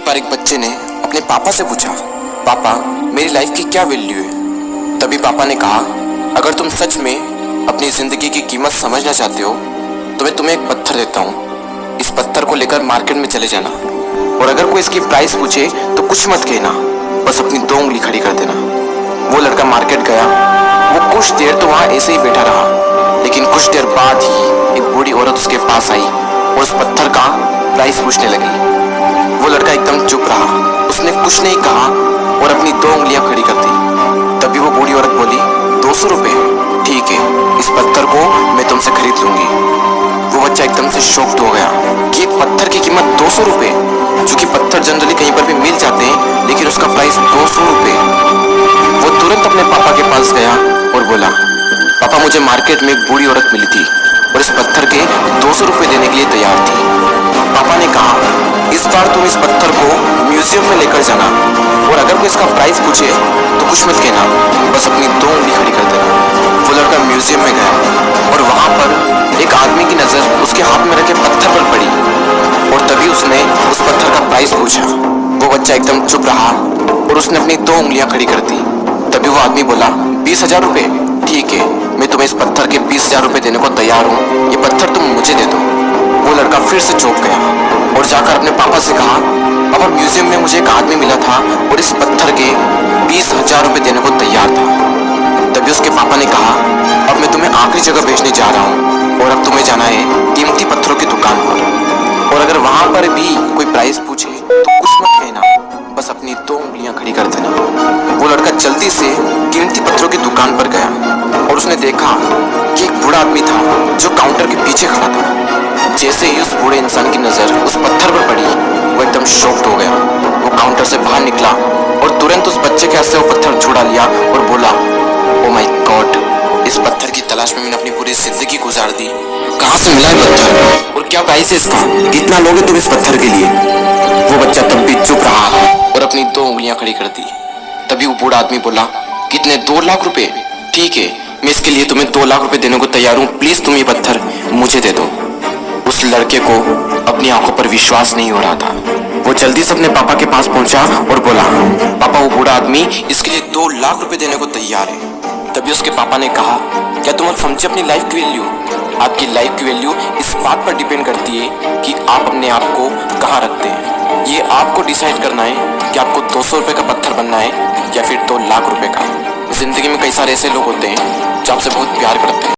बार एक बच्चे ने अपने पापा से पूछा, पापा मेरी लाइफ की क्या वैल्यू है। तभी पापा ने कहा, अगर तुम सच में अपनी जिंदगी की कीमत समझना चाहते हो तो मैं तुम्हें एक पत्थर देता हूँ। इस पत्थर को लेकर मार्केट में चले जाना और अगर कोई इसकी प्राइस पूछे तो कुछ मत कहना, बस अपनी 2 उंगली खड़ी कर देना। वो लड़का मार्केट गया। वो कुछ देर तो वहाँ ऐसे ही बैठा रहा, लेकिन कुछ देर बाद ही एक बूढ़ी औरत उसके पास आई और उस पत्थर का प्राइस पूछने लगी। वो लड़का एकदम चुप रहा, उसने कुछ नहीं कहा और अपनी 2 उंगलियां खड़ी कर दी। तभी वो बूढ़ी औरत बोली, 200 रुपये, ठीक है, इस पत्थर को मैं तुमसे खरीद लूंगी। वो बच्चा एकदम से शॉक्ड हो गया कि एक पत्थर की कीमत 200 रुपये, जो कि पत्थर जनरली कहीं पर भी मिल जाते हैं, लेकिन उसका प्राइस 200 रुपये। वो तुरंत अपने पापा के पास गया और बोला, पापा मुझे मार्केट में एक बूढ़ी औरत मिली थी और इस पत्थर के 200 रुपये देने के लिए तैयार थी। पापा ने कहा, इस बार तुम इस पत्थर को म्यूजियम में लेकर जाना और अगर कोई इसका प्राइस पूछे तो कुछ मत कहना, बस अपनी 2 उंगली खड़ी कर देना। वो लड़का म्यूजियम में गया और वहां पर एक आदमी की नजर उसके हाथ में रखे पत्थर पर पड़ी और तभी उसने उस पत्थर का प्राइस पूछा। वो बच्चा एकदम चुप रहा और उसने अपनी 2 उंगलियां खड़ी कर दी। तभी वो आदमी बोला, 20,000 रुपये, ठीक है, मैं तुम्हें इस पत्थर के 20,000 रुपये देने को तैयार हूँ, ये पत्थर तुम मुझे दे दो। वो लड़का फिर से चौंक गया और जाकर अपने पापा से कहा, पापा म्यूजियम में मुझे एक आदमी मिला था और इस पत्थर के 20,000 रुपये देने को तैयार था। तभी उसके पापा ने कहा, अब मैं तुम्हें आखिरी जगह भेजने जा रहा हूँ और अब तुम्हें जाना है कीमती पत्थरों की दुकान पर और अगर वहां पर भी कोई प्राइस पूछे तो कुछ मत कहना, बस अपनी 2 उंगलियां खड़ी कर देना। वो लड़का जल्दी से कीमती पत्थरों की दुकान पर गया और उसने देखा कि एक बूढ़ा आदमी था जो काउंटर के पीछे खड़ा था। जैसे ही उस बूढ़े इंसान की नजर उस पत्थर पर पड़ी, वो एकदम शॉक्ड हो गया। वो काउंटर से बाहर निकला और तुरंत उस बच्चे के हाथ से वो पत्थर छुड़ा लिया और बोला, ओ माय गॉड, इस पत्थर की तलाश में मैंने अपनी पूरी जिंदगी गुजार दी। कहाँ से मिला है पत्थर और क्या प्राइस है इसका, कितना लोगे तुम इस पत्थर के लिए। वो बच्चा तब भी चुप रहा और अपनी 2 उंगलियां खड़ी कर दी। तभी वो बूढ़ा आदमी बोला, कितने, 2 लाख रुपए, ठीक है, मैं इसके लिए तुम्हें 2 लाख रुपए देने को तैयार हूँ, प्लीज तुम ये पत्थर मुझे दे दो। उस लड़के को अपनी आंखों पर विश्वास नहीं हो रहा था। वो जल्दी से अपने पापा के पास पहुंचा और बोला, पापा वो बूढ़ा आदमी इसके लिए 2 लाख रुपए देने को तैयार है। तभी उसके पापा ने कहा, क्या तुम अब समझे अपनी लाइफ की वैल्यू। आपकी लाइफ की वैल्यू इस बात पर डिपेंड करती है कि आप अपने आप को कहाँ रखते हैं। ये आपको डिसाइड करना है कि आपको 200 रुपये का पत्थर बनना है या फिर 2 लाख रुपए का। जिंदगी में कई सारे ऐसे लोग होते हैं जो आपसे बहुत प्यार करते हैं।